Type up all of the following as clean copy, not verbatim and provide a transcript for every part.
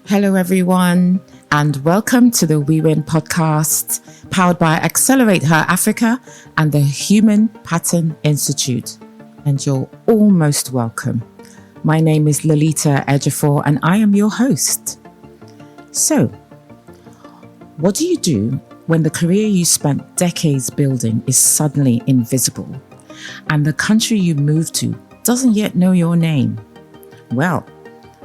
Hello, everyone, and welcome to the We Win podcast, powered by Accelerate Her Africa and the Human Pattern Institute. And you're almost welcome. My name is Lolita Ejiofor, and I am your host. So, what do you do when the career you spent decades building is suddenly invisible, and the country you moved to doesn't yet know your name? Well,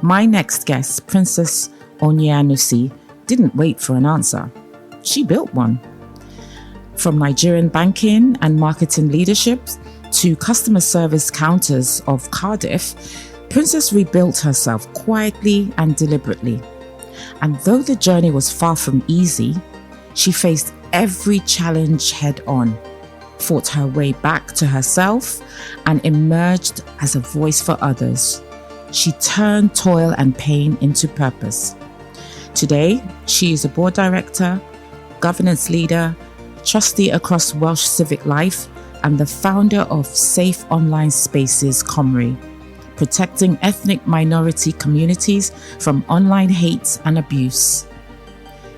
my next guest, Princess Onyeanusi, didn't wait for an answer. She built one. From Nigerian banking and marketing leadership to customer service counters of Cardiff, Princess rebuilt herself quietly and deliberately. And though the journey was far from easy, she faced every challenge head on, fought her way back to herself, and emerged as a voice for others. She turned toil and pain into purpose. Today, she is a board director, governance leader, trustee across Welsh civic life, and the founder of Safe Online Space Cymru, protecting ethnic minority communities from online hate and abuse.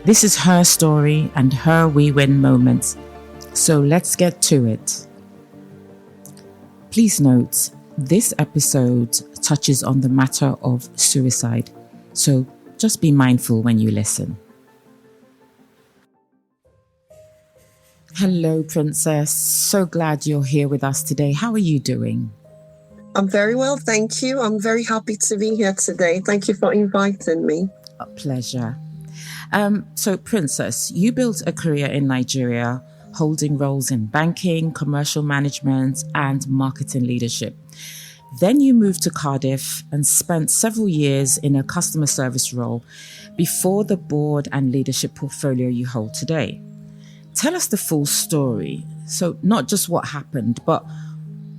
This is her story and her We Win moment. So let's get to it. Please note, this episode touches on the matter of suicide, so just be mindful when you listen. Hello, Princess. So glad you're here with us today. How are you doing? I'm very well, thank you. I'm very happy to be here today. Thank you for inviting me. A pleasure. So, Princess, you built a career in Nigeria, holding roles in banking, commercial management, and marketing leadership. Then you moved to Cardiff and spent several years in a customer service role before the board and leadership portfolio you hold today. Tell us the full story. So not just what happened, but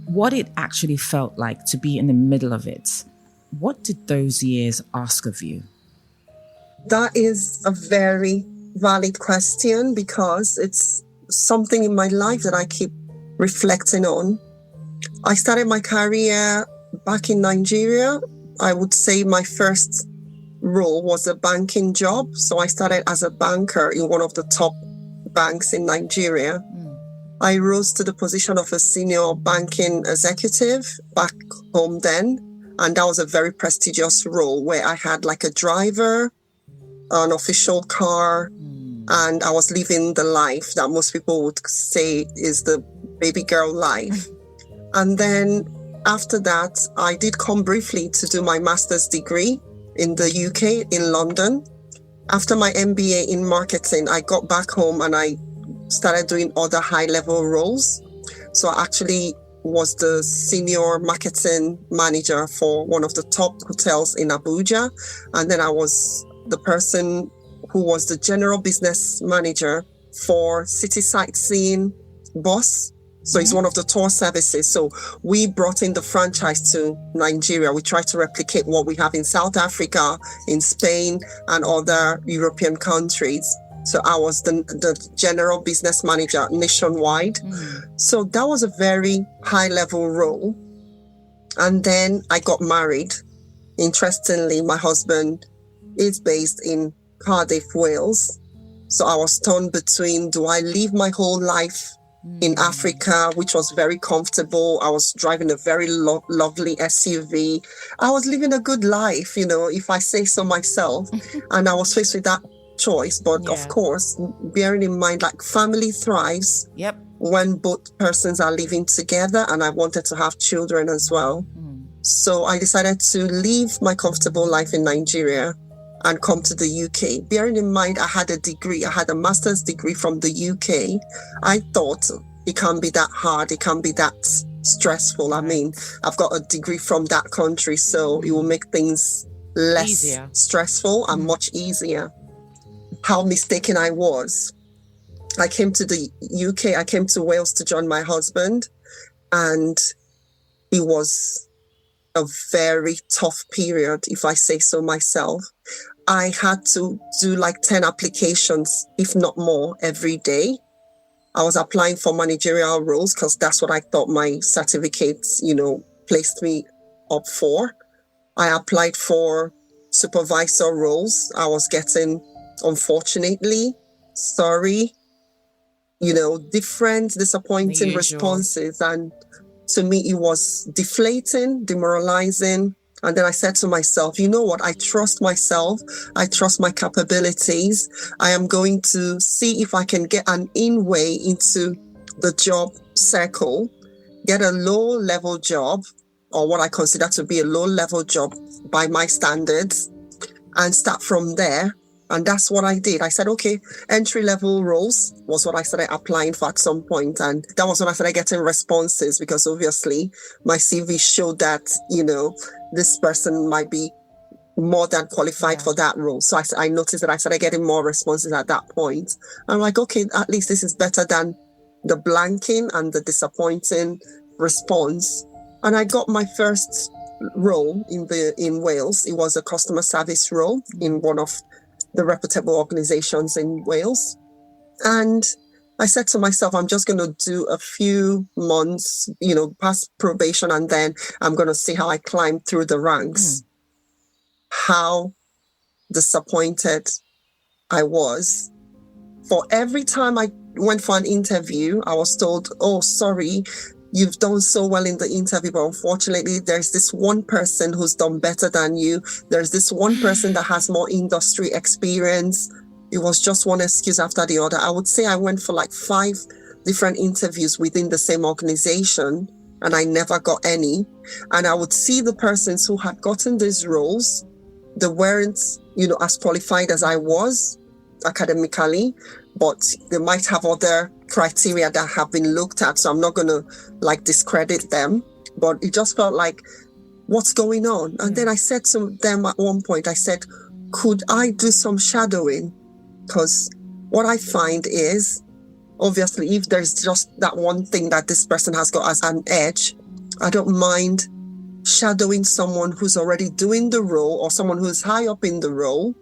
what it actually felt like to be in the middle of it. What did those years ask of you? That is a very valid question because it's something in my life that I keep reflecting on. I started my career back in Nigeria. I would say my first role was a banking job. So I started as a banker in one of the top banks in Nigeria. I rose to the position of a senior banking executive back home then. And that was a very prestigious role where I had like a driver, an official car, and I was living the life that most people would say is the baby girl life. And then after that, I did come briefly to do my master's degree in the UK, in London. After my MBA in marketing, I got back home and I started doing other high-level roles. So I actually was the senior marketing manager for one of the top hotels in Abuja. And then I was the person who was the general business manager for City Sightseeing Bus. So it's one of the tour services. So we brought in the franchise to Nigeria. We tried to replicate what we have in South Africa, in Spain, and other European countries. So I was the general business manager nationwide. So that was a very high-level role. And then I got married. Interestingly, my husband is based in Cardiff, Wales. So I was torn between, do I live my whole life in Africa, which was very comfortable. I was driving a very lovely SUV. I was living a good life, if I say so myself. And I was faced with that choice. But of course, bearing in mind, like family thrives when both persons are living together. And I wanted to have children as well. So I decided to leave my comfortable life in Nigeria and come to the UK. Bearing in mind, I had a master's degree from the UK. I thought it can't be that hard. It can't be that stressful. I mean, I've got a degree from that country, so it will make things less stressful and much easier. How mistaken I was. I came to the UK, I came to Wales to join my husband, and it was a very tough period, if I say so myself. I had to do like 10 applications, if not more, every day. I was applying for managerial roles because that's what I thought my certificates, placed me up for. I applied for supervisor roles I was getting, unfortunately, different, disappointing responses. And to me, it was deflating, demoralizing. And then I said to myself, you know what? I trust myself. I trust my capabilities. I am going to see if I can get an in-way into the job circle, get a low-level job, or what I consider to be a low-level job by my standards, and start from there. And that's what I did. I said, okay, entry-level roles was what I started applying for at some point. And that was when I started getting responses, because obviously my CV showed that, this person might be more than qualified for that role. So I noticed that I started getting more responses at that point. I'm like, okay, at least this is better than the blanking and the disappointing response. And I got my first role in Wales. It was a customer service role in one of the reputable organizations in Wales. And I said to myself, I'm just going to do a few months, past probation, and then I'm going to see how I climb through the ranks. How disappointed I was. For every time I went for an interview, I was told, oh, sorry, you've done so well in the interview, but unfortunately, there's this one person who's done better than you. There's this one person that has more industry experience. It was just one excuse after the other. I would say I went for like 5 different interviews within the same organization, and I never got any. And I would see the persons who had gotten these roles. They weren't, as qualified as I was academically, but they might have other criteria that have been looked at. So I'm not going to discredit them, but it just felt like, what's going on? And then I said to them at one point, I said, could I do some shadowing? Because what I find is, obviously, if there's just that one thing that this person has got as an edge, I don't mind shadowing someone who's already doing the role or someone who's high up in the role.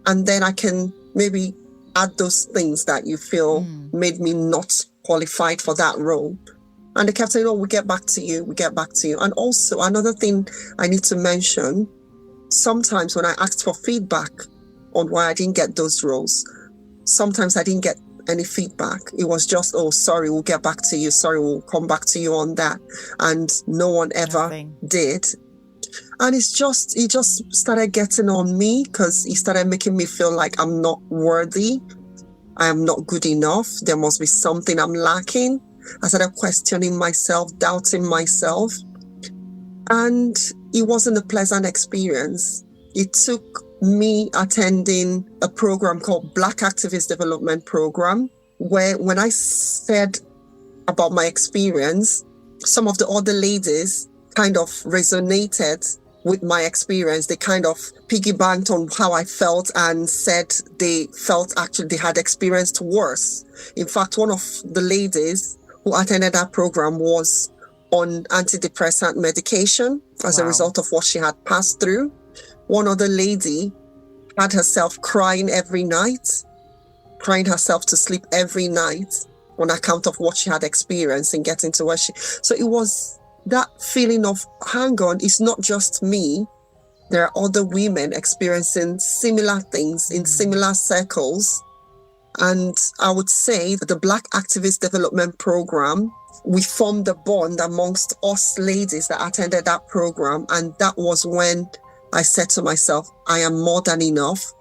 And then I can maybe add those things that you feel made me not qualified for that role. And they kept saying, oh, we'll get back to you. And also another thing I need to mention, sometimes when I asked for feedback on why I didn't get those roles, sometimes I didn't get any feedback. It was just, oh, sorry, we'll get back to you. Sorry, we'll come back to you on that. And no one ever did. And it just started getting on me, because it started making me feel like I'm not worthy. I am not good enough. There must be something I'm lacking. I started questioning myself, doubting myself. And it wasn't a pleasant experience. It took me attending a program called Black Activist Development Program, where when I said about my experience, some of the other ladies kind of resonated with my experience. They kind of piggybacked on how I felt and said they felt actually they had experienced worse. In fact, one of the ladies who attended that program was on antidepressant medication as a result of what she had passed through. One other lady had herself crying herself to sleep every night on account of what she had experienced in getting to where she... So it was that feeling of, hang on, it's not just me. There are other women experiencing similar things in similar circles. And I would say that the Black Activist Development Program, we formed a bond amongst us ladies that attended that program. And that was when I said to myself, I am more than enough.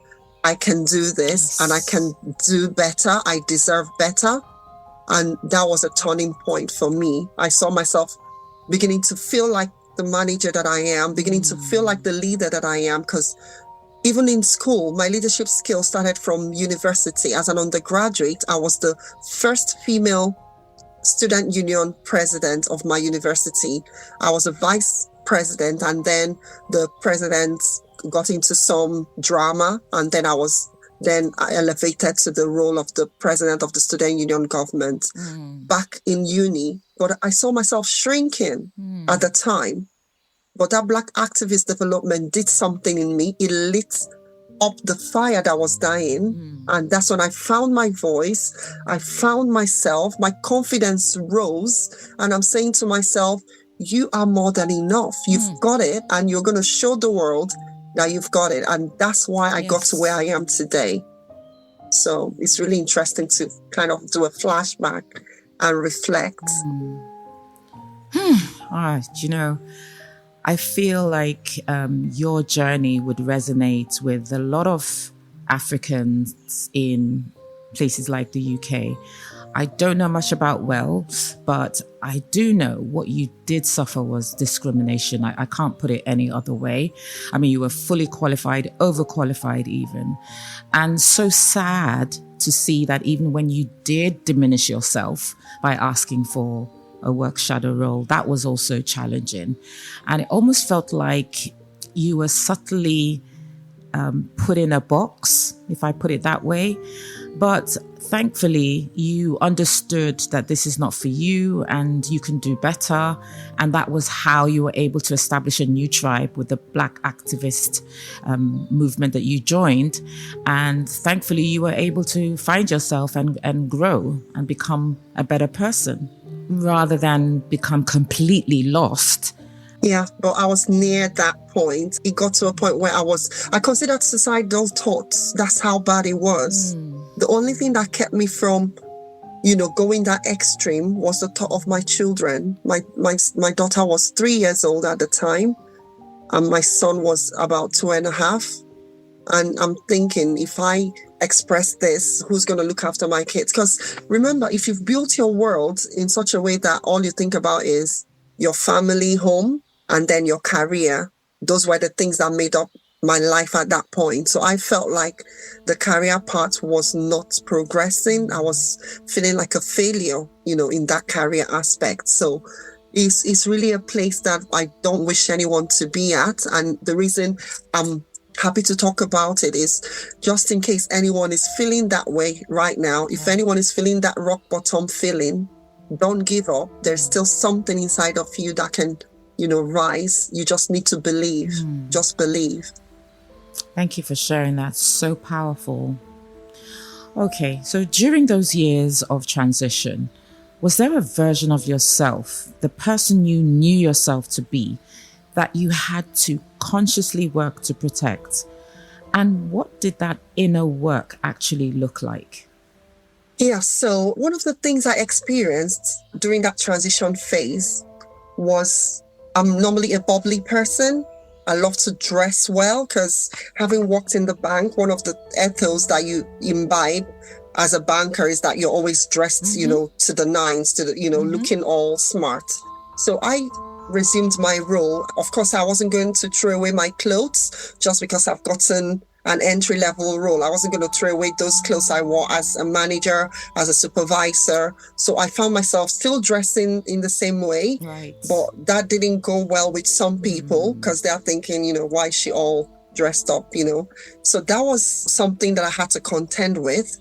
I can do this and I can do better. I deserve better. And that was a turning point for me. I saw myself beginning to feel like the manager that I am, beginning to feel like the leader that I am, because even in school, my leadership skills started from university. As an undergraduate, I was the first female student union president of my university. I was a vice president, and then the president got into some drama, and then I elevated to the role of the president of the student union government back in uni. But I saw myself shrinking at the time. But that Black Activist Development did something in me. It lit up the fire that was dying. And that's when I found my voice. I found myself. My confidence rose. And I'm saying to myself, you are more than enough. You've got it. And you're going to show the world that you've got it. And that's why I got to where I am today. So it's really interesting to kind of do a flashback and reflect. I feel like your journey would resonate with a lot of Africans in places like the UK. I don't know much about Wales, but I do know what you did suffer was discrimination. I can't put it any other way. I mean, you were fully qualified, overqualified even. And so sad to see that even when you did diminish yourself by asking for a work shadow role, that was also challenging. And it almost felt like you were subtly put in a box, if I put it that way. But thankfully, you understood that this is not for you and you can do better. And that was how you were able to establish a new tribe with the Black activist movement that you joined. And thankfully, you were able to find yourself and grow and become a better person rather than become completely lost. Yeah, but I was near that point. It got to a point where I considered suicidal thoughts. That's how bad it was. The only thing that kept me from, going that extreme was the thought of my children. My daughter was 3 years old at the time, and my son was about 2.5. And I'm thinking, if I express this, who's going to look after my kids? Because remember, if you've built your world in such a way that all you think about is your family, home, and then your career, those were the things that made up my life at that point. So I felt like the career part was not progressing. I was feeling like a failure, in that career aspect. So it's really a place that I don't wish anyone to be at. And the reason I'm happy to talk about it is just in case anyone is feeling that way right now. If anyone is feeling that rock bottom feeling, don't give up. There's still something inside of you that can, rise. You just need to believe. Just believe. Thank you for sharing that. So powerful. Okay, so during those years of transition, was there a version of yourself, the person you knew yourself to be, that you had to consciously work to protect? And what did that inner work actually look like? Yeah, so one of the things I experienced during that transition phase was I'm normally a bubbly person. I love to dress well because having worked in the bank, one of the ethos that you imbibe as a banker is that you're always dressed, to the nines, looking all smart. So I resumed my role. Of course, I wasn't going to throw away my clothes just because I've gotten an entry-level role. I wasn't going to throw away those clothes I wore as a manager, as a supervisor. So I found myself still dressing in the same way. Right. But that didn't go well with some people because they're thinking, why is she all dressed up, So that was something that I had to contend with.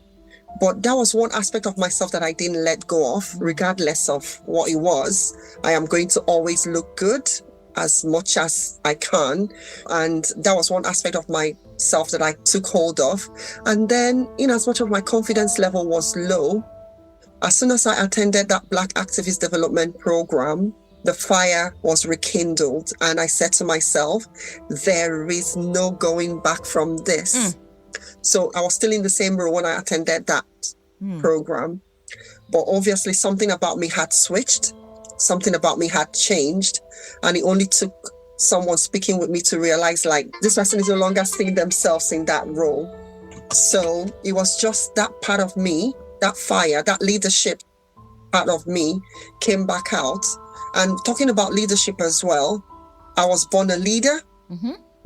But that was one aspect of myself that I didn't let go of, regardless of what it was. I am going to always look good as much as I can. And that was one aspect of myself that I took hold of. And then, in as much of my confidence level was low, as soon as I attended that Black Activist Development Program, the fire was rekindled. And I said to myself, there is no going back from this. So I was still in the same role when I attended that program. But obviously something about me had switched. Something about me had changed. And it only took someone speaking with me to realize this person is no longer seeing themselves in that role. So it was just that part of me, that fire, that leadership part of me came back out. And talking about leadership as well, I was born a leader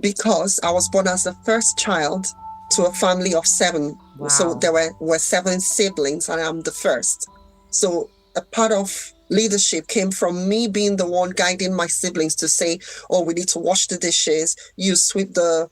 because I was born as the first child to a family of 7. Wow. So there were 7 siblings and I'm the first. So a part of leadership came from me being the one guiding my siblings to say, oh, we need to wash the dishes, you sweep the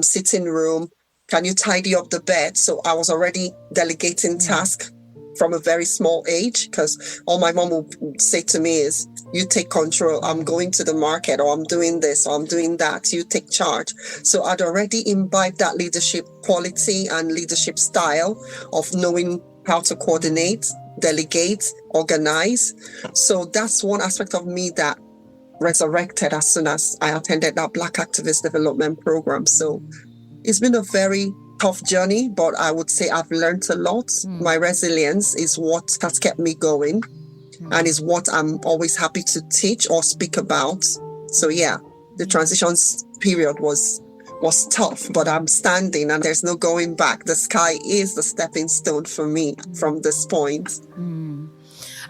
sitting room, can you tidy up the bed? So I was already delegating tasks from a very small age, because all my mom would say to me is, you take control, I'm going to the market, or I'm doing this, or I'm doing that, you take charge. So I'd already imbibed that leadership quality and leadership style of knowing how to coordinate, delegate, organize. So that's one aspect of me that resurrected as soon as I attended that Black Activist Development Program. So it's been a very tough journey, but I would say I've learned a lot. My resilience is what has kept me going and is what I'm always happy to teach or speak about. So yeah, the transition period was tough, but I'm standing and there's no going back. The sky is the stepping stone for me from this point.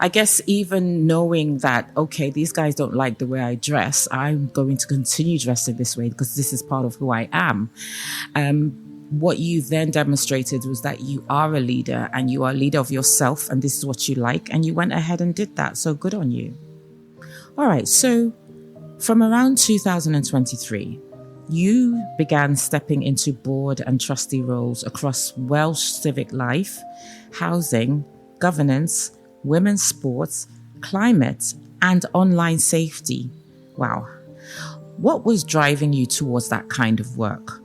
I guess even knowing that, okay, these guys don't like the way I dress, I'm going to continue dressing this way because this is part of who I am. What you then demonstrated was that you are a leader and you are a leader of yourself and this is what you like. And you went ahead and did that. So good on you. All right. So from around 2023, you began stepping into board and trustee roles across Welsh civic life, housing, governance, women's sports, climate, and online safety. Wow. What was driving you towards that kind of work?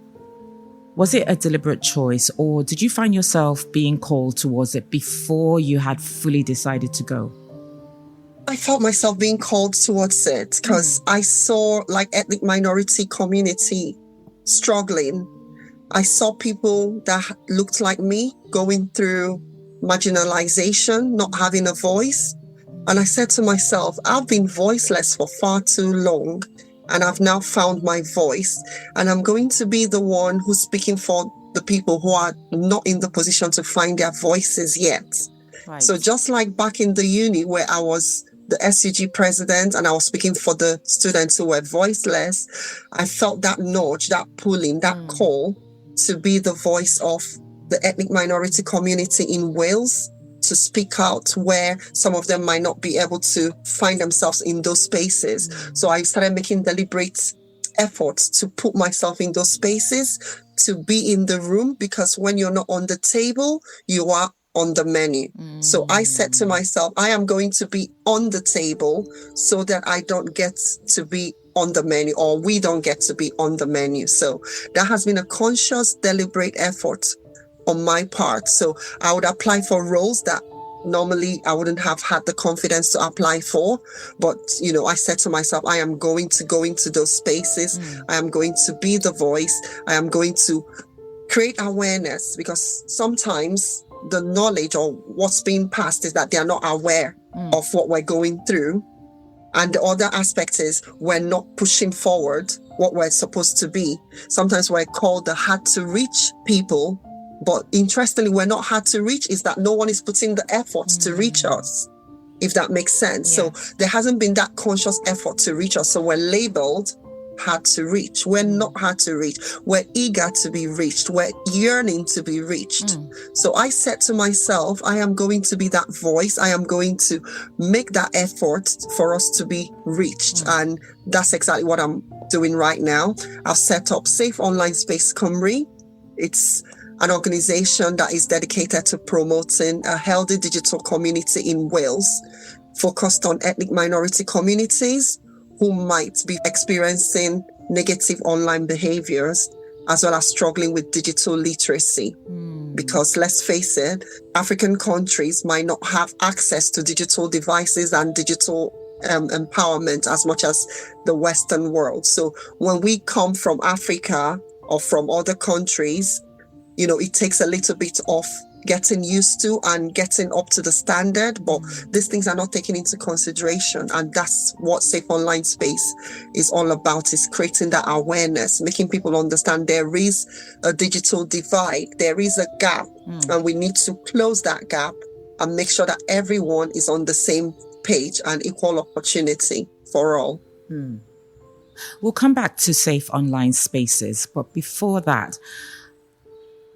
Was it a deliberate choice, or did you find yourself being called towards it before you had fully decided to go? I felt myself being called towards it because I saw like ethnic minority community struggling. I saw people that looked like me going through marginalization, not having a voice. And I said to myself, I've been voiceless for far too long. And I've now found my voice. And I'm going to be the one who's speaking for the people who are not in the position to find their voices yet. Right. So just like back in the uni where I was the SUG president and I was speaking for the students who were voiceless, I felt that nudge, that pulling, that call to be the voice of the ethnic minority community in Wales, to speak out where some of them might not be able to find themselves in those spaces. So I started making deliberate efforts to put myself in those spaces, to be in the room, because when you're not on the table, you are on the menu. So I said to myself, I am going to be on the table so that I don't get to be on the menu, or we don't get to be on the menu. So that has been a conscious, deliberate effort on my part. So I would apply for roles that normally I wouldn't have had the confidence to apply for. But, I said to myself, I am going to go into those spaces. I am going to be the voice. I am going to create awareness, because sometimes the knowledge or what's being passed is that they are not aware of what we're going through. And the other aspect is we're not pushing forward what we're supposed to be. Sometimes we're called the hard to reach people. But interestingly, we're not hard to reach, is that no one is putting the effort to reach us, if that makes sense. Yeah. So there hasn't been that conscious effort to reach us. So we're labeled hard to reach. We're not hard to reach. We're eager to be reached. We're yearning to be reached. So I said to myself, I am going to be that voice. I am going to make that effort for us to be reached. And that's exactly what I'm doing right now. I've set up Safe Online Space Cymru. It's an organization that is dedicated to promoting a healthy digital community in Wales, focused on ethnic minority communities who might be experiencing negative online behaviors, as well as struggling with digital literacy. Because let's face it, African countries might not have access to digital devices and digital empowerment as much as the Western world. So when we come from Africa or from other countries, it takes a little bit of getting used to and getting up to the standard, but these things are not taken into consideration. And that's what Safe Online Space is all about, is creating that awareness, making people understand there is a digital divide, there is a gap, and we need to close that gap and make sure that everyone is on the same page and equal opportunity for all. We'll come back to Safe Online Spaces, but before that,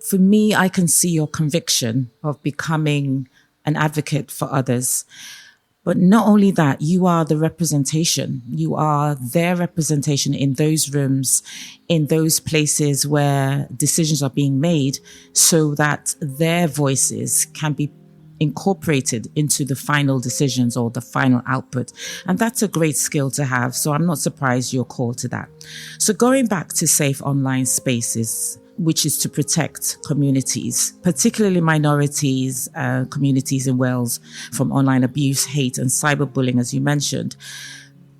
for me, I can see your conviction of becoming an advocate for others. But not only that, you are the representation. You are their representation in those rooms, in those places where decisions are being made, so that their voices can be incorporated into the final decisions or the final output. And that's a great skill to have. So I'm not surprised you're called to that. So going back to Safe Online Spaces, which is to protect communities, particularly minorities, communities in Wales, from online abuse, hate, and cyberbullying, as you mentioned.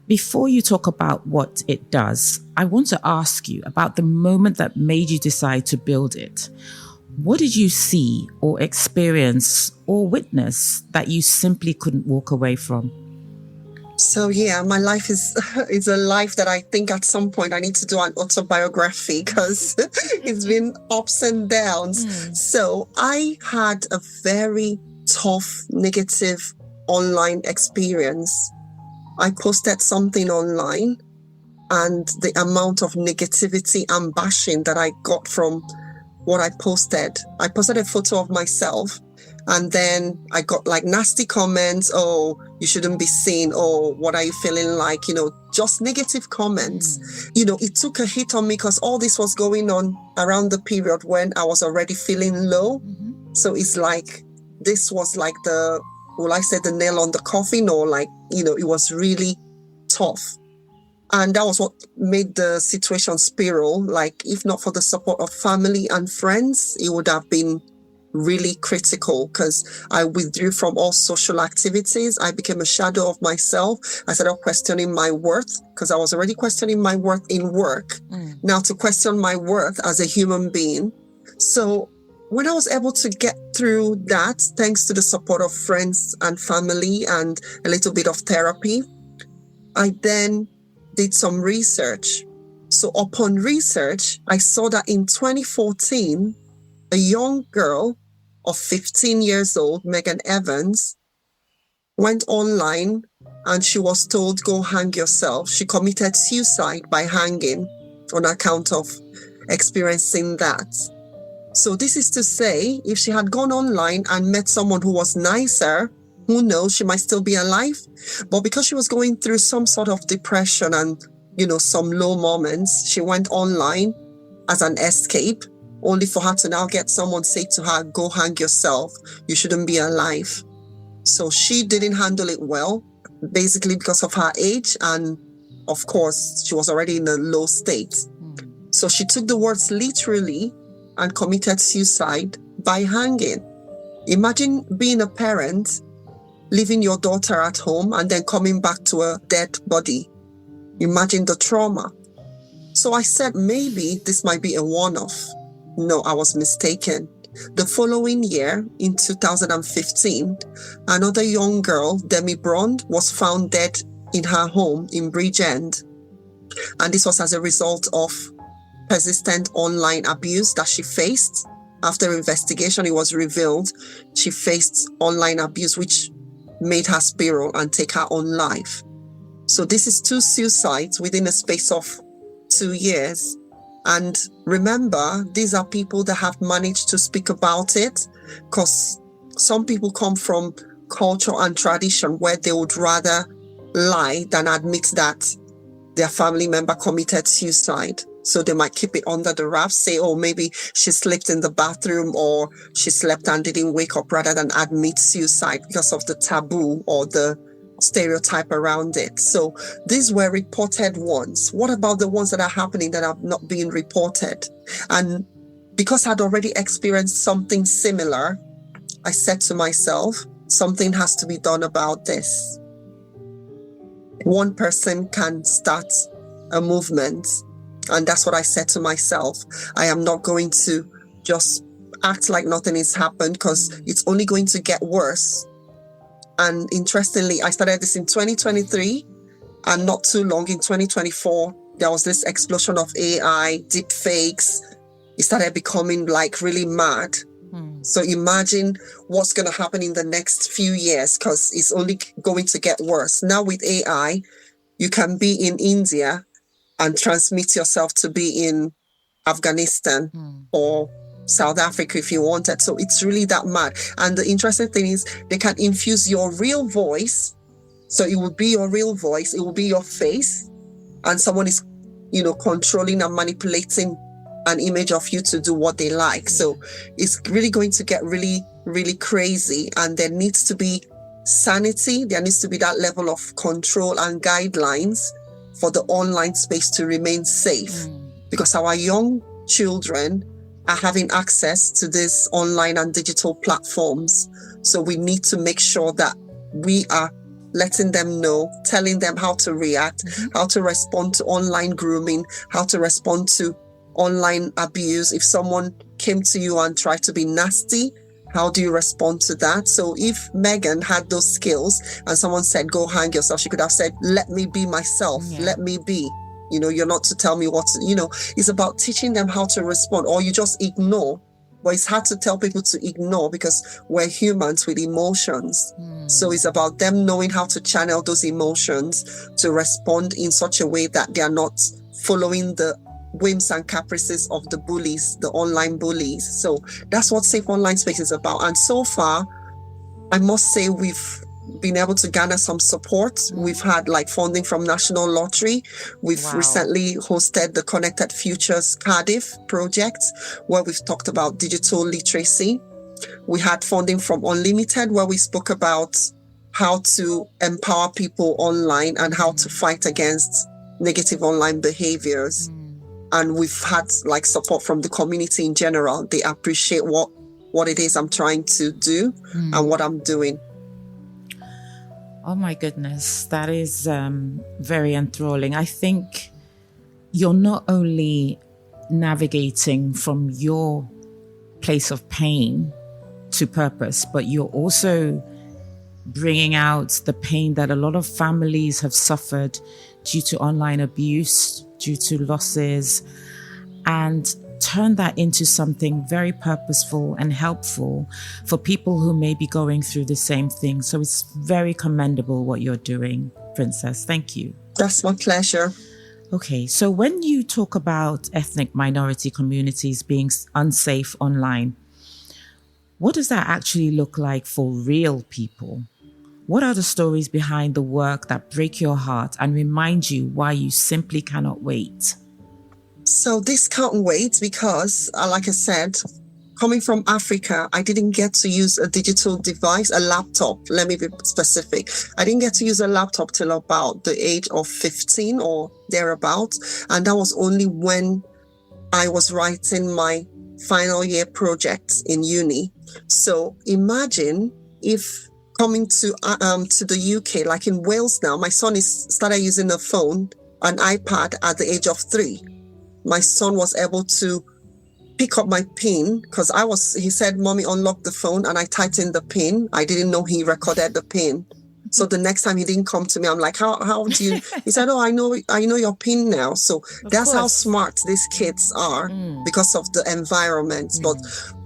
Before you talk about what it does, I want to ask you about the moment that made you decide to build it. What did you see or experience or witness that you simply couldn't walk away from? So yeah, my life is a life that I think at some point I need to do an autobiography because it's been ups and downs. So I had a very tough, negative online experience. I posted something online, and the amount of negativity and bashing that I got from what I posted a photo of myself, and then I got like nasty comments. Oh, you shouldn't be seen. Oh, what are you feeling like? Just negative comments. It took a hit on me because all this was going on around the period when I was already feeling low. So it's like, this was like the nail on the coffin, or like, it was really tough. And that was what made the situation spiral. Like, if not for the support of family and friends, it would have been really critical, because I withdrew from all social activities. I became a shadow of myself. I started questioning my worth, because I was already questioning my worth in work. Now to question my worth as a human being. So when I was able to get through that, thanks to the support of friends and family and a little bit of therapy, I then did some research. So upon research, I saw that in 2014, a young girl of 15 years old, Megan Evans, went online and she was told, go hang yourself. She committed suicide by hanging on account of experiencing that. So this is to say, if she had gone online and met someone who was nicer, who knows, she might still be alive. But because she was going through some sort of depression and, some low moments, she went online as an escape, only for her to now get someone say to her, go hang yourself. You shouldn't be alive. So she didn't handle it well, basically because of her age. And of course, she was already in a low state. So she took the words literally and committed suicide by hanging. Imagine being a parent, leaving your daughter at home and then coming back to a dead body. Imagine the trauma. So I said, maybe this might be a one-off. No, I was mistaken. The following year, in 2015, another young girl, Demi Brond, was found dead in her home in Bridgend. And this was as a result of persistent online abuse that she faced. After investigation, it was revealed she faced online abuse, which made her spiral and take her own life. So this is 2 suicides within a space of 2 years. And remember, these are people that have managed to speak about it, because some people come from culture and tradition where they would rather lie than admit that their family member committed suicide. So they might keep it under the wraps, say, oh, maybe she slept in the bathroom or she slept and didn't wake up, rather than admit suicide because of the taboo or the stereotype around it. So these were reported ones. What about the ones that are happening that are not being reported? And because I'd already experienced something similar, I said to myself, something has to be done about this. One person can start a movement. And that's what I said to myself. I am not going to just act like nothing has happened, because it's only going to get worse. And interestingly, I started this in 2023, and not too long in 2024, there was this explosion of AI, deep fakes. It started becoming like really mad. So imagine what's going to happen in the next few years, because it's only going to get worse. Now with AI, you can be in India and transmit yourself to be in Afghanistan or South Africa if you wanted. So it's really that mad. And the interesting thing is they can infuse your real voice. So it will be your real voice. It will be your face. And someone is, controlling and manipulating an image of you to do what they like. So it's really going to get really, really crazy. And there needs to be sanity. There needs to be that level of control and guidelines for the online space to remain safe. Because our young children are having access to these online and digital platforms. So we need to make sure that we are letting them know, telling them how to react, how to respond to online grooming, how to respond to online abuse. If someone came to you and tried to be nasty, how do you respond to that? So if Megan had those skills and someone said, go hang yourself, she could have said, let me be myself, let me be. You're not to tell me what to, it's about teaching them how to respond, or you just ignore. But it's hard to tell people to ignore because we're humans with emotions. So it's about them knowing how to channel those emotions to respond in such a way that they are not following the whims and caprices of the bullies, the online bullies. So that's what Safe Online Space is about. And so far, I must say we've been able to garner some support. We've had funding from National Lottery. We've recently hosted the Connected Futures Cardiff project, where we've talked about digital literacy. We had funding from Unlimited, where we spoke about how to empower people online and how to fight against negative online behaviors. And we've had support from the community in general. They appreciate what it is I'm trying to do and what I'm doing. Oh my goodness, that is very enthralling. I think you're not only navigating from your place of pain to purpose, but you're also bringing out the pain that a lot of families have suffered due to online abuse, due to losses, and turn that into something very purposeful and helpful for people who may be going through the same thing. So it's very commendable what you're doing, Princess. Thank you. That's my pleasure. Okay, so when you talk about ethnic minority communities being unsafe online, what does that actually look like for real people? What are the stories behind the work that break your heart and remind you why you simply cannot wait? So this can't wait because, like I said, coming from Africa, I didn't get to use a digital device, a laptop. Let me be specific. I didn't get to use a laptop till about the age of 15 or thereabouts. And that was only when I was writing my final year project in uni. So imagine if coming to the UK, like in Wales now, my son started using a phone, an iPad at the age of 3. My son was able to pick up my PIN because he said, Mommy, unlock the phone. And I typed in the PIN. I didn't know he recorded the PIN. So the next time he didn't come to me, I'm like, how do you, he said, oh, I know your PIN now. So that's how smart these kids are because of the environment. But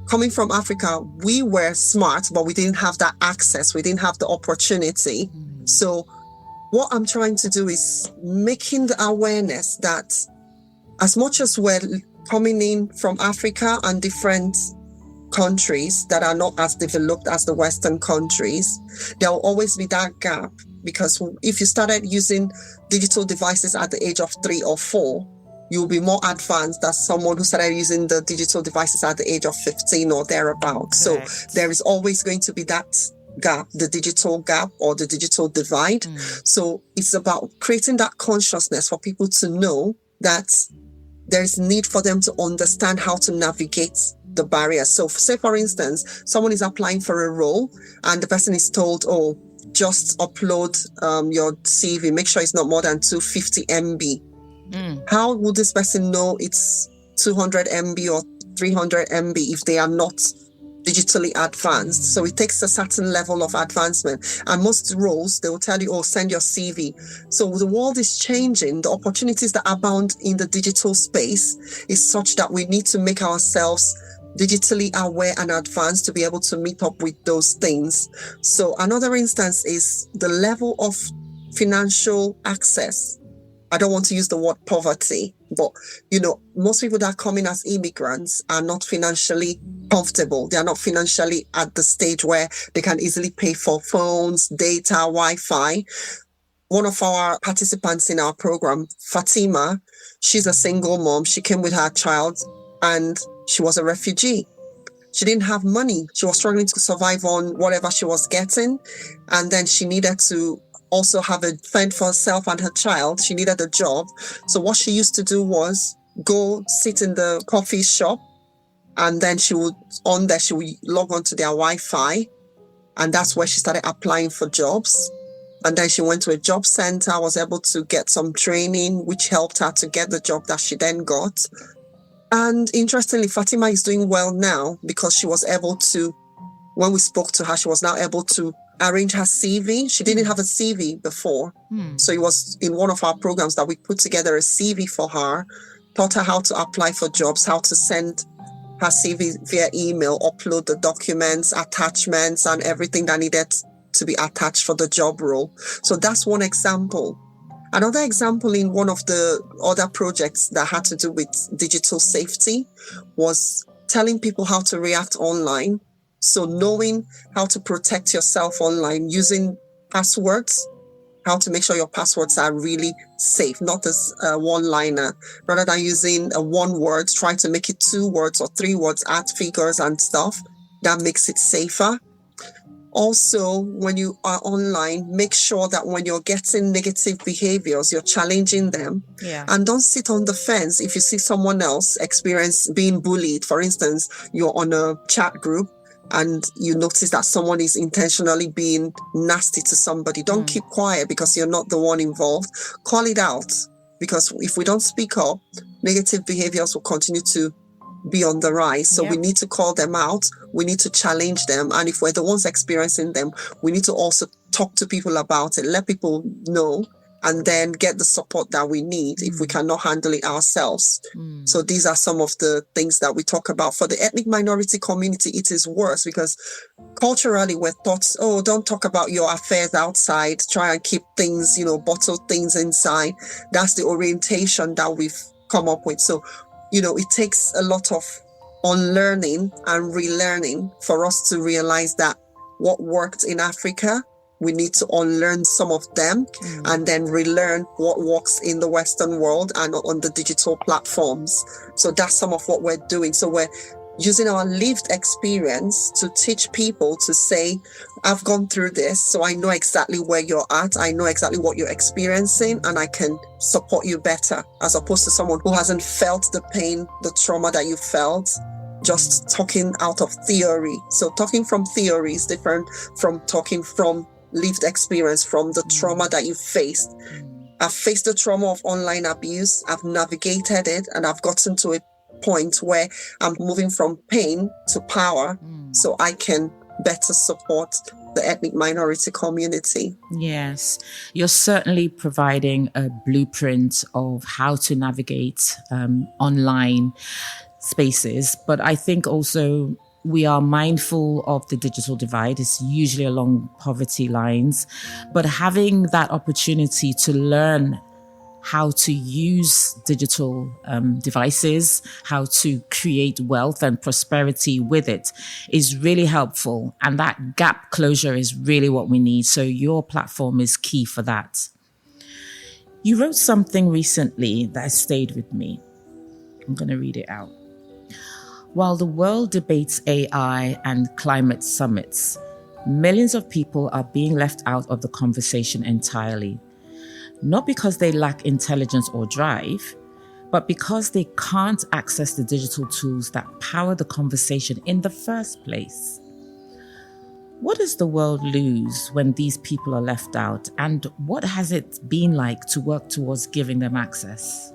coming from Africa, we were smart, but we didn't have that access. We didn't have the opportunity. So what I'm trying to do is making the awareness that as much as we're coming in from Africa and different countries that are not as developed as the Western countries, there will always be that gap. Because if you started using digital devices at the age of 3 or 4, you'll be more advanced than someone who started using the digital devices at the age of 15 or thereabouts. So there is always going to be that gap, the digital gap or the digital divide. So it's about creating that consciousness for people to know that there's need for them to understand how to navigate the barriers. So say, for instance, someone is applying for a role and the person is told, oh, just upload your CV, make sure it's not more than 250 MB. How would this person know it's 200 MB or 300 MB if they are not digitally advanced? So it takes a certain level of advancement. And most roles, they will tell you, oh, send your CV. So the world is changing. The opportunities that abound in the digital space is such that we need to make ourselves digitally aware and advanced to be able to meet up with those things. So another instance is the level of financial access. I don't want to use the word poverty, but, most people that come in as immigrants are not financially comfortable. They are not financially at the stage where they can easily pay for phones, data, Wi-Fi. One of our participants in our program, Fatima, she's a single mom. She came with her child and she was a refugee. She didn't have money. She was struggling to survive on whatever she was getting. And then she needed to also have a fend for herself and her child. She needed a job. So what she used to do was go sit in the coffee shop, and then she would log on to their Wi-Fi. And that's where she started applying for jobs. And then she went to a job center, was able to get some training, which helped her to get the job that she then got. And interestingly, Fatima is doing well now because she was able to, when we spoke to her, she was now able to arrange her CV. She didn't have a CV before. So it was in one of our programs that we put together a CV for her, taught her how to apply for jobs, how to send her CV via email, upload the documents, attachments, and everything that needed to be attached for the job role. So that's one example. Another example in one of the other projects that had to do with digital safety was telling people how to react online. So knowing how to protect yourself online using passwords, how to make sure your passwords are really safe, not as a one-liner. Rather than using a one word, try to make it 2 words or 3 words, add figures and stuff. That makes it safer. Also, when you are online, make sure that when you're getting negative behaviors, you're challenging them. Yeah. And don't sit on the fence. If you see someone else experience being bullied, for instance, you're on a chat group and you notice that someone is intentionally being nasty to somebody, don't keep quiet because you're not the one involved. Call it out, because if we don't speak up, negative behaviors will continue to be on the rise. So we need to call them out. We need to challenge them. And if we're the ones experiencing them, we need to also talk to people about it, let people know, and then get the support that we need if we cannot handle it ourselves. So these are some of the things that we talk about. For the ethnic minority community, it is worse because culturally we're taught, oh, don't talk about your affairs outside. Try and keep things, bottle things inside. That's the orientation that we've come up with. So it takes a lot of unlearning and relearning for us to realize that what worked in Africa, we need to unlearn some of them and then relearn what works in the Western world and on the digital platforms. So that's some of what we're doing. So we're using our lived experience to teach people to say, I've gone through this, so I know exactly where you're at. I know exactly what you're experiencing, and I can support you better, as opposed to someone who hasn't felt the pain, the trauma that you felt, just talking out of theory. So talking from theory is different from talking from lived experience, from the trauma that you faced. I've faced the trauma of online abuse. I've navigated it, and I've gotten to a point where I'm moving from pain to power, so I can better support the ethnic minority community. Yes, you're certainly providing a blueprint of how to navigate online spaces, but I think also we are mindful of the digital divide. It's usually along poverty lines, but having that opportunity to learn how to use digital devices, how to create wealth and prosperity with it is really helpful. And that gap closure is really what we need. So your platform is key for that. You wrote something recently that stayed with me. I'm going to read it out. While the world debates AI and climate summits, millions of people are being left out of the conversation entirely. Not because they lack intelligence or drive, but because they can't access the digital tools that power the conversation in the first place. What does the world lose when these people are left out? And what has it been like to work towards giving them access?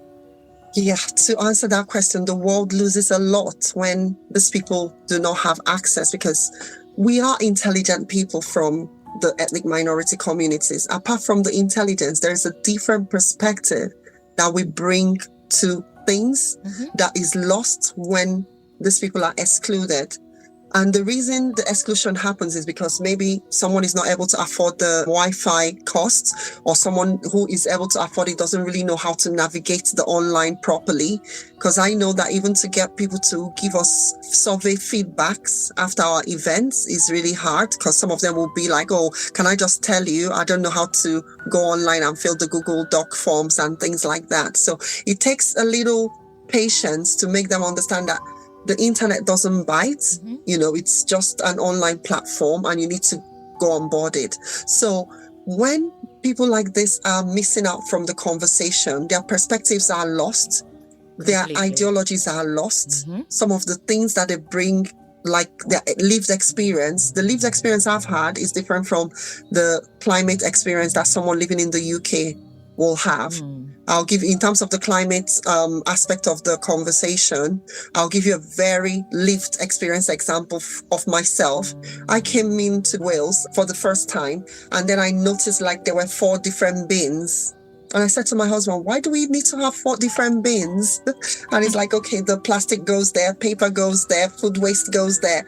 Yeah, to answer that question, the world loses a lot when these people do not have access, because we are intelligent people from the ethnic minority communities. Apart from the intelligence, there's a different perspective that we bring to things that is lost when these people are excluded. And the reason the exclusion happens is because maybe someone is not able to afford the Wi-Fi costs, or someone who is able to afford it doesn't really know how to navigate the online properly. Because I know that even to get people to give us survey feedbacks after our events is really hard, because some of them will be like, oh, can I just tell you, I don't know how to go online and fill the Google Doc forms and things like that. So it takes a little patience to make them understand that the internet doesn't bite, it's just an online platform and you need to go on board it. So when people like this are missing out from the conversation, their perspectives are lost, their ideologies are lost. Some of the things that they bring like the lived experience. The lived experience I've had is different from the climate experience that someone living in the UK will have. I'll give, in terms of the climate aspect of the conversation, I'll give you a very lived experience example of myself. I came into Wales for the first time, and then I noticed like there were 4 different bins. And I said to my husband, why do we need to have 4 different bins? And he's like, okay, the plastic goes there, paper goes there, food waste goes there.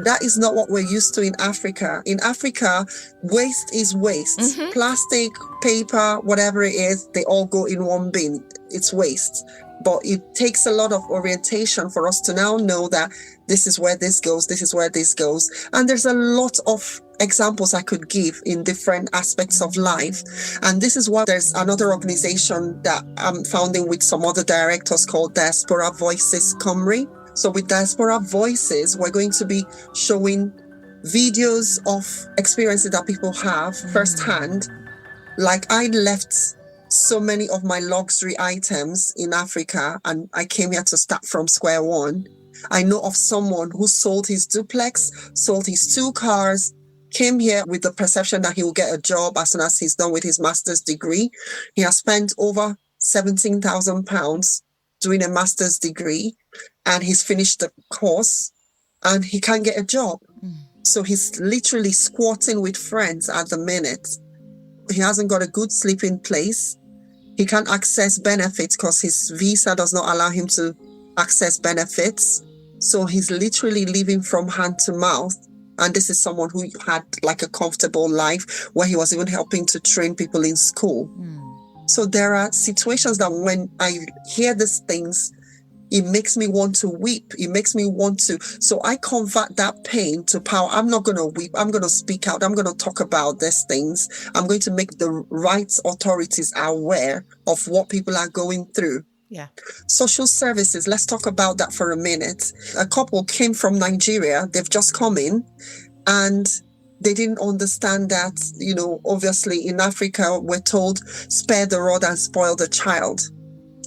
That is not what we're used to in Africa. In Africa, waste is waste. Plastic, paper, whatever it is, they all go in one bin. It's waste. But it takes a lot of orientation for us to now know that this is where this goes, this is where this goes. And there's a lot of examples I could give in different aspects of life. And this is why there's another organization that I'm founding with some other directors called Diaspora Voices Cymru. So with Diaspora Voices, we're going to be showing videos of experiences that people have firsthand. Like I left so many of my luxury items in Africa and I came here to start from square one. I know of someone who sold his duplex, sold his 2 cars, came here with the perception that he will get a job as soon as he's done with his master's degree. He has spent over £17,000 doing a master's degree, and he's finished the course and he can't get a job. So he's literally squatting with friends at the minute. He hasn't got a good sleeping place. He can't access benefits because his visa does not allow him to access benefits. So he's literally living from hand to mouth. And this is someone who had like a comfortable life where he was even helping to train people in school. So there are situations that when I hear these things, it makes me want to weep. It makes me want to. So I convert that pain to power. I'm not going to weep. I'm going to speak out. I'm going to talk about these things. I'm going to make the right authorities aware of what people are going through. Yeah. Social services. Let's talk about that for a minute. A couple came from Nigeria. They've just come in and they didn't understand that, you know, obviously in Africa, we're told spare the rod and spoil the child.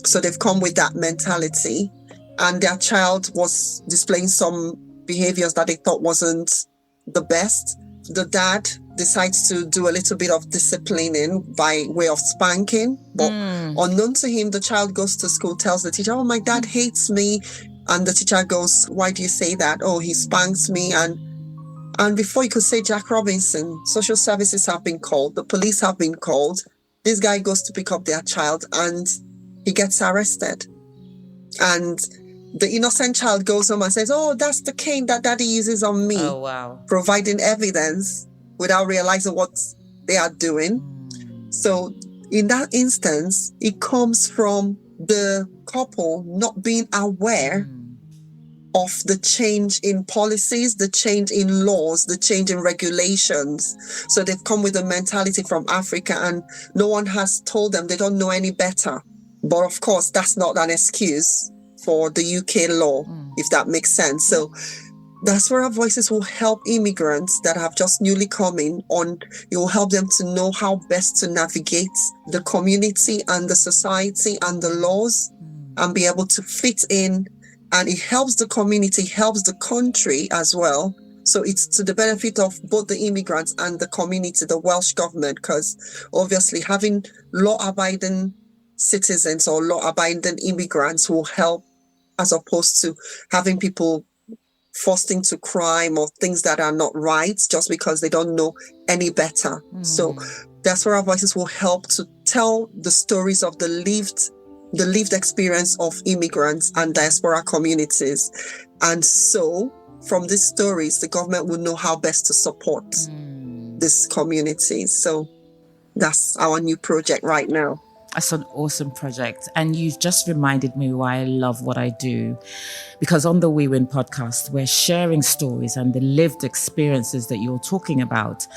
So they've come with that mentality, and their child was displaying some behaviors that they thought wasn't the best. The dad decides to do a little bit of disciplining by way of spanking, but unknown to him, the child goes to school, tells the teacher, oh, my dad hates me. And the teacher goes, why do you say that? Oh, he spanks me. And before you could say Jack Robinson, social services have been called, the police have been called. This guy goes to pick up their child and he gets arrested. And the innocent child goes home and says, oh, that's the cane that daddy uses on me. Oh, wow. Providing evidence without realizing what they are doing. So in that instance, it comes from the couple not being aware of the change in policies, the change in laws, the change in regulations. So they've come with a mentality from Africa and no one has told them, they don't know any better. But of course, that's not an excuse for the UK law, if that makes sense. So that's where our voices will help immigrants that have just newly come in on. It will help them to know how best to navigate the community and the society and the laws and be able to fit in. And it helps the community, helps the country as well. So it's to the benefit of both the immigrants and the community, the Welsh government, because obviously having law-abiding citizens or law-abiding immigrants will help, as opposed to having people forced into crime or things that are not right just because they don't know any better. So that's where our voices will help to tell the stories of the lived experience of immigrants and diaspora communities. And so from these stories, the government will know how best to support these communities. So that's our new project right now. That's an awesome project. And you've just reminded me why I love what I do. Because on the We Win podcast, we're sharing stories and the lived experiences that you're talking about.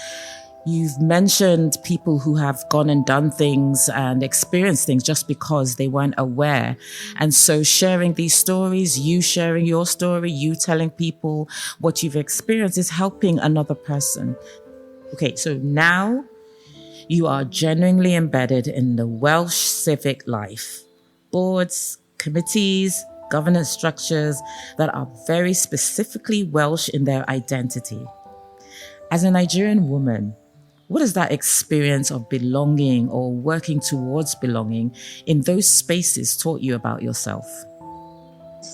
You've mentioned people who have gone and done things and experienced things just because they weren't aware. And so sharing these stories, you sharing your story, you telling people what you've experienced is helping another person. Okay, so now you are genuinely embedded in the Welsh civic life. Boards, committees, governance structures that are very specifically Welsh in their identity. As a Nigerian woman, what has that experience of belonging or working towards belonging in those spaces taught you about yourself?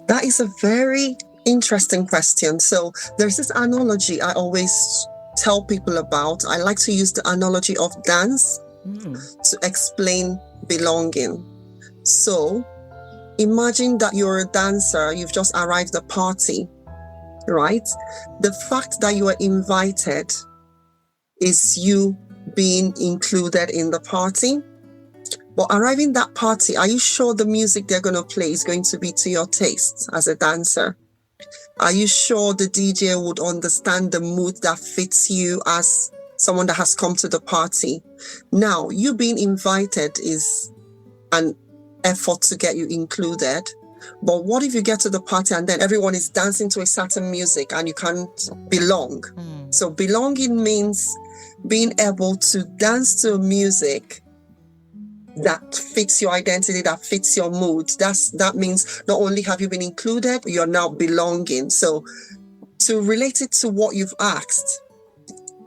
That is a very interesting question. So there's this analogy I always tell people about. I like to use the analogy of dance to explain belonging. So imagine that you're a dancer, you've just arrived at a party, right? The fact that you are invited is you being included in the party. But arriving at that party, are you sure the music they're going to play is going to be to your taste as a dancer? Are you sure the DJ would understand the mood that fits you as someone that has come to the party? Now, you being invited is an effort to get you included. But what if you get to the party and then everyone is dancing to a certain music and you can't belong? So belonging means being able to dance to music that fits your identity, that fits your mood. That means not only have you been included, you're now belonging. So to relate it to what you've asked,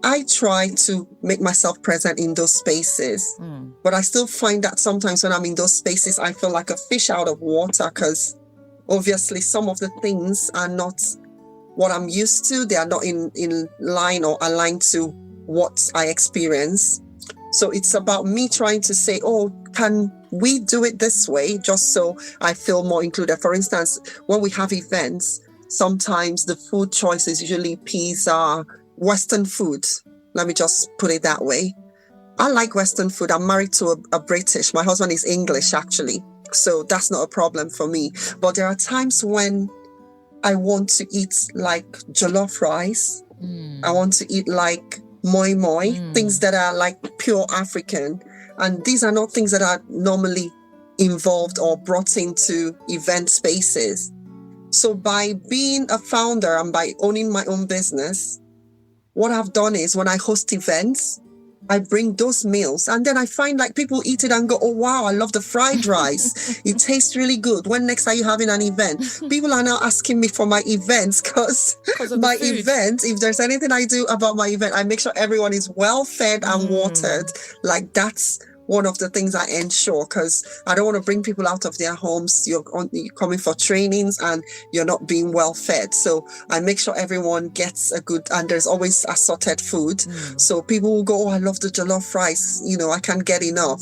I try to make myself present in those spaces, but I still find that sometimes when I'm in those spaces, I feel like a fish out of water because obviously some of the things are not what I'm used to. They are not in line or aligned to what I experience. So it's about me trying to say, oh, can we do it this way? Just so I feel more included. For instance, when we have events, sometimes the food choice is usually pizza, Western food. Let me just put it that way. I like Western food. I'm married to a British. My husband is English, actually. So that's not a problem for me. But there are times when I want to eat like jollof rice. I want to eat like moi moi, things that are like pure African. And these are not things that are normally involved or brought into event spaces. So by being a founder and by owning my own business, what I've done is when I host events, I bring those meals and then I find like people eat it and go, oh, wow, I love the fried rice. It tastes really good. When next are you having an event? People are now asking me for my events because my event, if there's anything I do about my event, I make sure everyone is well fed and watered. Like that's one of the things I ensure because I don't want to bring people out of their homes. You're coming for trainings and you're not being well fed. So I make sure everyone gets a good, and there's always assorted food. So people will go, oh, I love the jollof rice. You know, I can't get enough.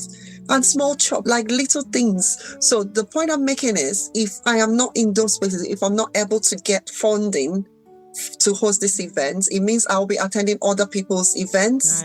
And small chop, like little things. So the point I'm making is if I am not in those spaces, if I'm not able to get funding to host these events, it means I'll be attending other people's events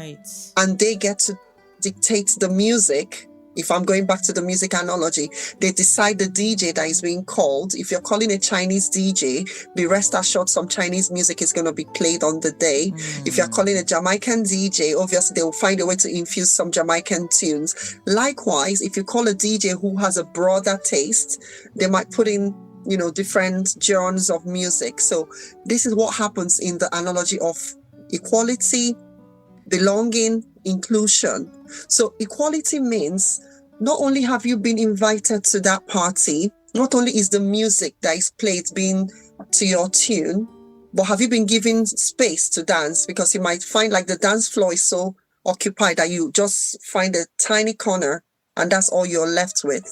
and they get to dictate the music. If I'm going back to the music analogy, they decide the DJ that is being called. If you're calling a Chinese DJ, be rest assured some Chinese music is going to be played on the day. If you're calling a Jamaican DJ, obviously they will find a way to infuse some Jamaican tunes. Likewise, if you call a DJ who has a broader taste, they might put in, you know, different genres of music. So this is what happens in the analogy of equality, belonging, inclusion. So equality means not only have you been invited to that party, not only is the music that is played being to your tune, but have you been given space to dance? Because you might find like the dance floor is so occupied that you just find a tiny corner and that's all you're left with.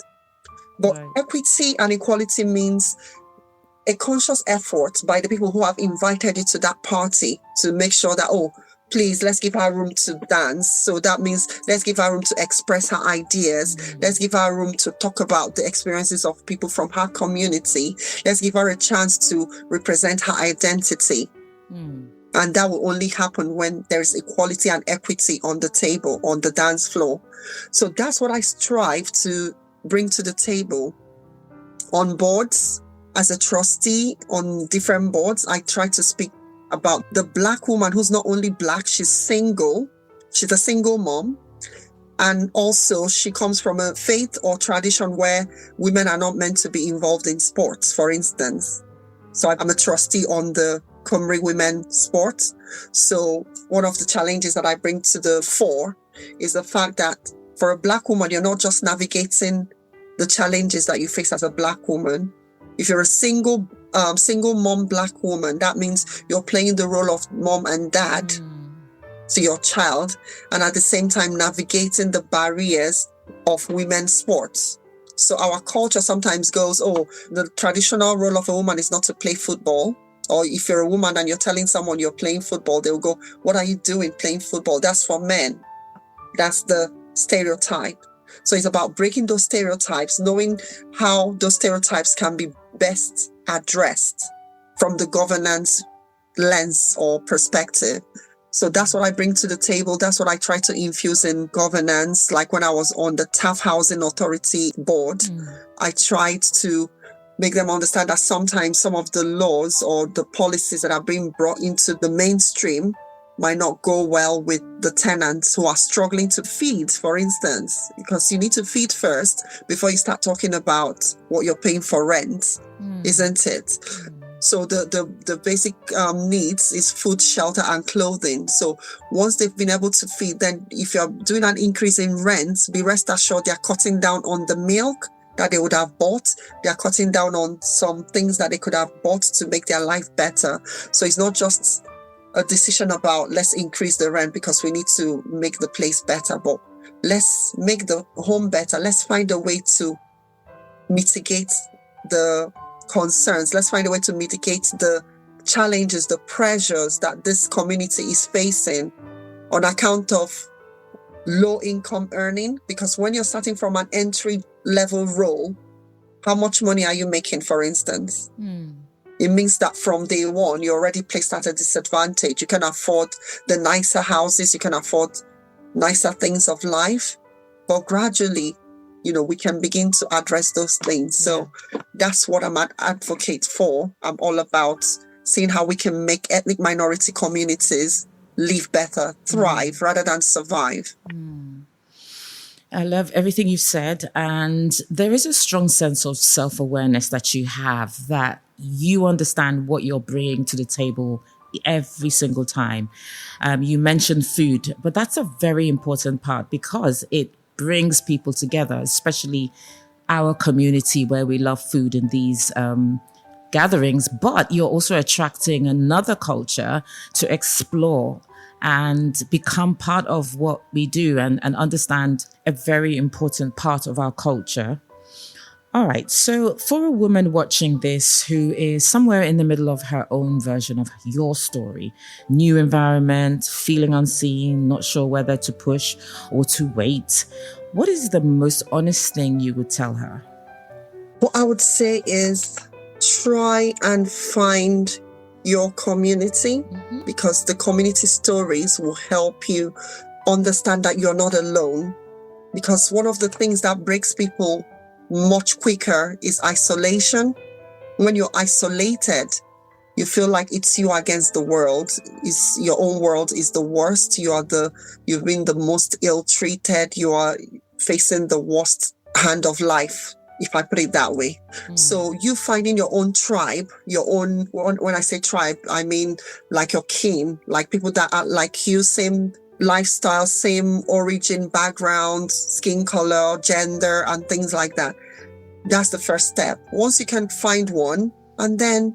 But equity and equality means a conscious effort by the people who have invited you to that party to make sure that, oh, please, let's give her room to dance. So that means let's give her room to express her ideas. Let's give her room to talk about the experiences of people from her community. Let's give her a chance to represent her identity. And that will only happen when there's equality and equity on the table, on the dance floor. So that's what I strive to bring to the table. On boards, as a trustee, on different boards, I try to speak about the Black woman who's not only Black, she's single. She's a single mom. And also she comes from a faith or tradition where women are not meant to be involved in sports, for instance. So I'm a trustee on the Cymru women sport. So one of the challenges that I bring to the fore is the fact that for a Black woman, you're not just navigating the challenges that you face as a Black woman, If you're a single mom Black woman, that means you're playing the role of mom and dad to your child, and at the same time navigating the barriers of women's sports. So our culture sometimes goes, oh, the traditional role of a woman is not to play football. Or if you're a woman and you're telling someone you're playing football, they'll go, what are you doing playing football? That's for men. That's the stereotype. So it's about breaking those stereotypes, knowing how those stereotypes can be best addressed from the governance lens or perspective. So that's what I bring to the table. That's what I try to infuse in governance. Like when I was on the Taft Housing Authority board, I tried to make them understand that sometimes some of the laws or the policies that are being brought into the mainstream might not go well with the tenants who are struggling to feed, for instance, because you need to feed first before you start talking about what you're paying for rent, isn't it? So the basic needs is food, shelter, and clothing. So once they've been able to feed, then if you're doing an increase in rent, be rest assured they're cutting down on the milk that they would have bought. They're cutting down on some things that they could have bought to make their life better. So it's not just a decision about let's increase the rent because we need to make the place better, but let's make the home better. Let's find a way to mitigate the concerns. Let's find a way to mitigate the challenges, the pressures that this community is facing on account of low income earning. Because when you're starting from an entry level role, how much money are you making, for instance? It means that from day one, you're already placed at a disadvantage. You can afford the nicer houses, you can afford nicer things of life, but gradually, we can begin to address those things. So that's what I'm an advocate for. I'm all about seeing how we can make ethnic minority communities live better, thrive, rather than survive. I love everything you've said. And there is a strong sense of self-awareness that you have, that you understand what you're bringing to the table every single time. You mentioned food, but that's a very important part because it brings people together, especially our community where we love food in these gatherings. But you're also attracting another culture to explore and become part of what we do and understand a very important part of our culture. All right. So for a woman watching this who is somewhere in the middle of her own version of your story, new environment, feeling unseen, not sure whether to push or to wait, what is the most honest thing you would tell her? What I would say is try and find your community, because the community stories will help you understand that you're not alone. Because one of the things that breaks people much quicker is isolation. When you're isolated, you feel like it's you against the world. Is your own world is the worst. You've been the most ill-treated. You are facing the worst hand of life, if I put it that way. So you finding your own tribe, when I say tribe, I mean like your kin, like people that are like you, same lifestyle, same origin, background, skin color, gender, and things like that. That's the first step. Once you can find one, and then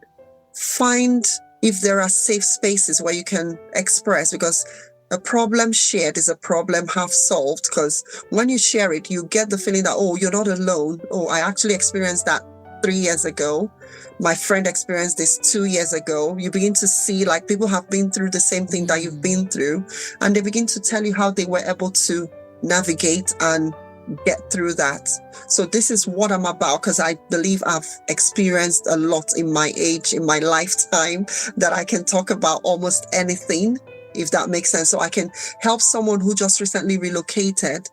find if there are safe spaces where you can express, because a problem shared is a problem half solved. Because when you share it, you get the feeling that, oh, you're not alone. Oh, I actually experienced that 3 years ago. My friend experienced this 2 years ago. You begin to see like people have been through the same thing that you've been through, and they begin to tell you how they were able to navigate and get through that. So this is what I'm about, because I believe I've experienced a lot in my age, in my lifetime, that I can talk about almost anything, if that makes sense. So I can help someone who just recently relocated.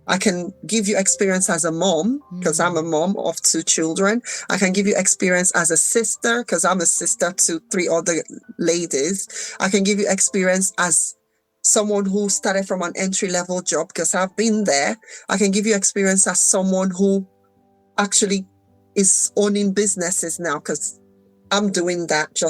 I can give you experience as a mom, because I'm a mom of 2 children. I can give you experience as a sister, because I'm a sister to 3 other ladies. I can give you experience as someone who started from an entry-level job, because I've been there. I can give you experience as someone who actually is owning businesses now, because I'm doing that.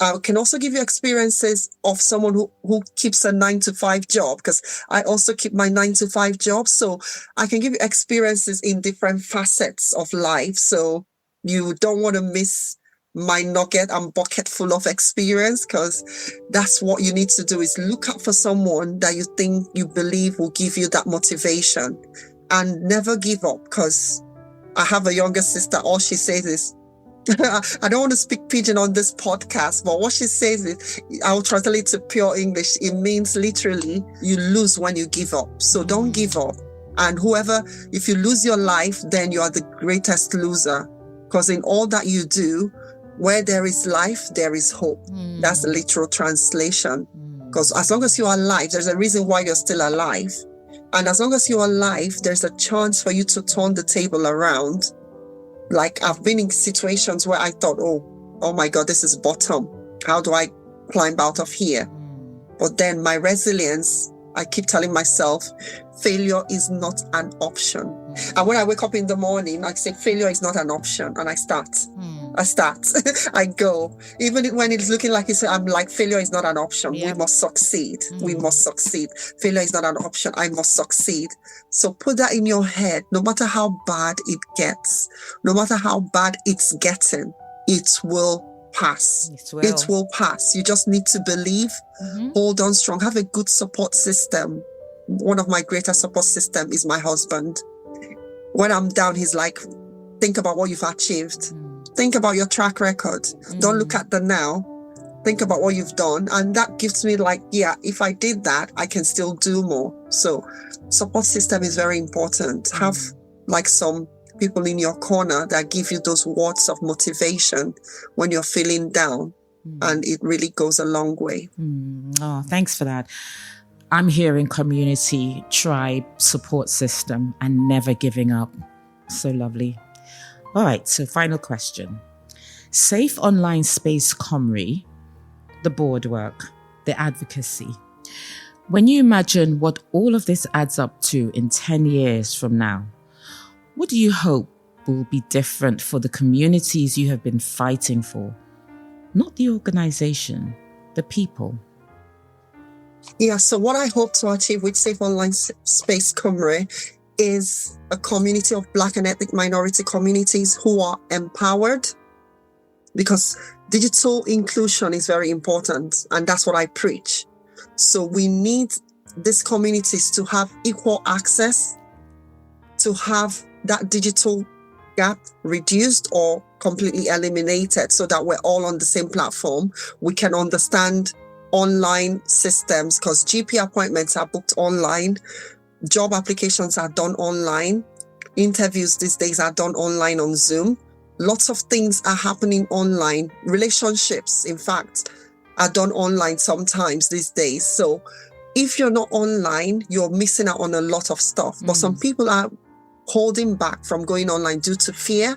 I can also give you experiences of someone who keeps a 9-to-5 job, because I also keep my 9-to-5 job. So I can give you experiences in different facets of life. So You don't want to miss my nugget and bucket full of experience, because that's what you need to do, is look out for someone that you think, you believe will give you that motivation, and never give up. Because I have a younger sister, all she says is, I don't want to speak pidgin on this podcast, but what she says is, I'll translate to pure English. It means literally, you lose when you give up. So don't give up. And if you lose your life, then you are the greatest loser. Because in all that you do, where there is life, there is hope. That's the literal translation. Because as long as you are alive, there's a reason why you're still alive. And as long as you're alive, there's a chance for you to turn the table around. Like, I've been in situations where I thought, oh my God, this is bottom. How do I climb out of here? But then my resilience, I keep telling myself, failure is not an option. And when I wake up in the morning, I say, failure is not an option. And I start. I go. Even when it's looking like I'm like, failure is not an option. Yeah. We must succeed. We must succeed. Failure is not an option. I must succeed. So put that in your head. No matter how bad it gets, no matter how bad it's getting, it will pass. It will pass. You just need to believe, hold on strong, have a good support system. One of my greatest support system is my husband. When I'm down, he's like, think about what you've achieved. Think about your track record. Don't look at the now. Think about what you've done. And that gives me like, yeah, if I did that, I can still do more. So support system is very important. Have like some people in your corner that give you those words of motivation when you're feeling down. And it really goes a long way. Oh, thanks for that. I'm hearing community, tribe, support system, and never giving up. So lovely. All right, so final question. Safe Online Space Cymru, the board work, the advocacy. When you imagine what all of this adds up to in 10 years from now, what do you hope will be different for the communities you have been fighting for? Not the organization, the people. Yeah, so what I hope to achieve with Safe Online Space Cymru is a community of Black and ethnic minority communities who are empowered, because digital inclusion is very important, and that's what I preach. So we need these communities to have equal access, to have that digital gap reduced or completely eliminated, so that we're all on the same platform. We can understand online systems, because GP appointments are booked online. Job applications are done online. Interviews these days are done online on Zoom. Lots of things are happening online. Relationships, in fact, are done online sometimes these days. So if you're not online, you're missing out on a lot of stuff. But some people are holding back from going online due to fear,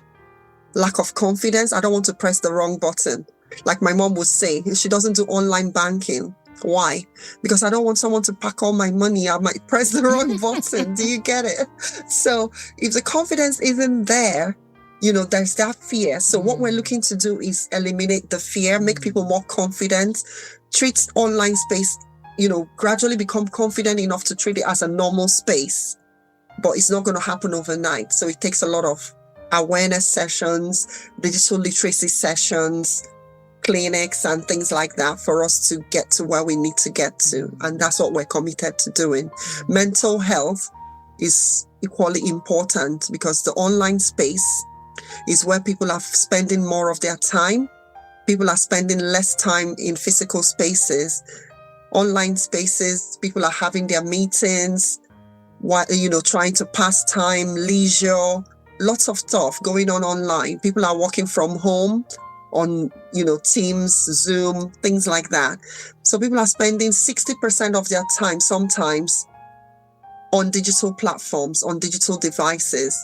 lack of confidence. I don't want to press the wrong button. Like my mom would say, she doesn't do online banking. Why? Because I don't want someone to pack all my money. I might press the wrong button. Do you get it? So if the confidence isn't there, there's that fear. So what we're looking to do is eliminate the fear, make people more confident, treat online space, gradually become confident enough to treat it as a normal space. But it's not going to happen overnight. So it takes a lot of awareness sessions, digital literacy sessions, clinics and things like that for us to get to where we need to get to. And that's what we're committed to doing. Mental health is equally important, because the online space is where people are spending more of their time. People are spending less time in physical spaces. Online spaces, people are having their meetings, trying to pass time, leisure, lots of stuff going on online. People are working from home on, Teams, Zoom, things like that. So people are spending 60% of their time sometimes on digital platforms, on digital devices.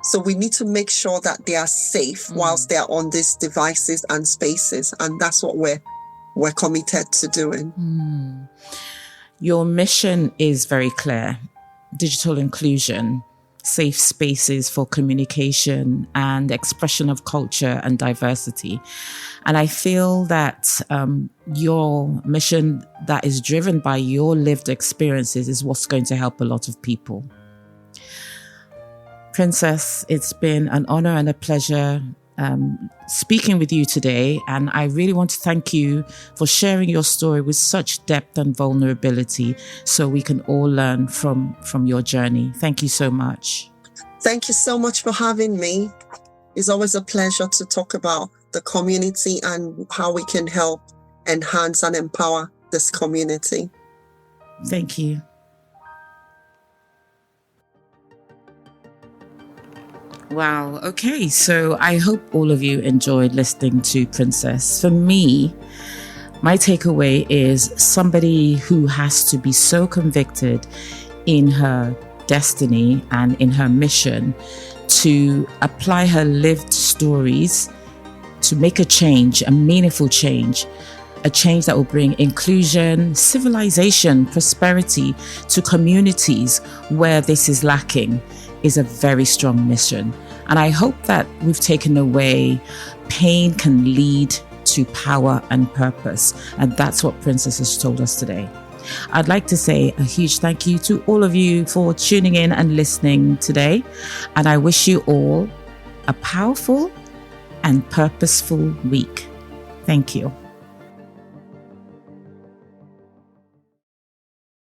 So we need to make sure that they are safe whilst they are on these devices and spaces. And that's what we're committed to doing. Your mission is very clear. Digital inclusion, safe spaces for communication and expression of culture and diversity. And I feel that your mission that is driven by your lived experiences is what's going to help a lot of people. Princess, it's been an honor and a pleasure speaking with you today. And I really want to thank you for sharing your story with such depth and vulnerability so we can all learn from your journey. Thank you so much. Thank you so much for having me. It's always a pleasure to talk about the community and how we can help enhance and empower this community. Thank you. Wow. Okay. So I hope all of you enjoyed listening to Princess. For me, my takeaway is somebody who has to be so convicted in her destiny and in her mission to apply her lived stories to make a change, a meaningful change, a change that will bring inclusion, civilization, prosperity to communities where this is lacking, is a very strong mission. And I hope that we've taken away pain can lead to power and purpose. And that's what Princess has told us today. I'd like to say a huge thank you to all of you for tuning in and listening today. And I wish you all a powerful and purposeful week. Thank you.